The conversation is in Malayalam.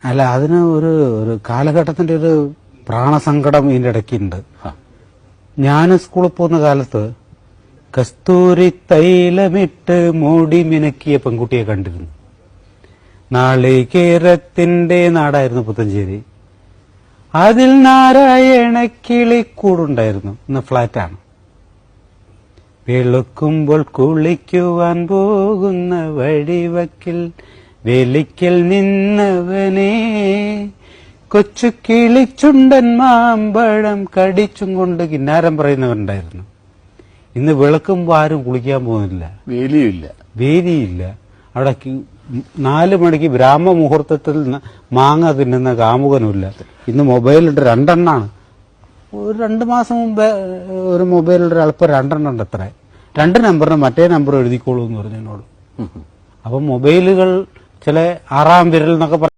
അല്ല, അതിന് ഒരു ഒരു കാലഘട്ടത്തിന്റെ ഒരു പ്രാണസങ്കടം ഇതിന്റെ ഇടയ്ക്കുണ്ട്. ഞാൻ സ്കൂളിൽ പോകുന്ന കാലത്ത് കസ്തൂരി തൈലമിട്ട് മൂടി മിനുക്കിയ പെൺകുട്ടിയെ കണ്ടിരുന്നു. നാളികേരത്തിന്റെ നാടായിരുന്നു പുത്തഞ്ചേരി. അതിൽ നാരായണ കിളിക്കൂടുണ്ടായിരുന്നു. ഇന്ന് ഫ്ലാറ്റാണ്. വെളുക്കുമ്പോൾ കുളിക്കുവാൻ പോകുന്ന വഴിവക്കിൽ വെലിക്കൽ നിന്നവനെ കൊച്ചു കിളിച്ചുണ്ടൻ മാമ്പഴം കടിച്ചും കൊണ്ട് കിന്നാരം പറയുന്നവരുണ്ടായിരുന്നു. ഇന്ന് വെളുക്കുമ്പോൾ ആരും കുളിക്കാൻ പോകുന്നില്ല, വേലിയില്ല. അവിടെ 4 മണിക്ക് ബ്രാഹ്മ മുഹൂർത്തത്തിൽ മാങ്ങ തിന്നുന്ന കാമുകനുമില്ല. ഇന്ന് മൊബൈലിട്ട് 2 എണ്ണാണ്. ഒരു 2 മാസം മുമ്പേ ഒരു മൊബൈലിൽ അല്പം 2 എണ്ണം ഉണ്ട്. എത്ര 2 നമ്പറിന് മറ്റേ നമ്പർ എഴുതിക്കോളൂ എന്ന് പറഞ്ഞു എന്നോട്. അപ്പം മൊബൈലുകൾ ചില 6-ാം വിരൽ എന്നൊക്കെ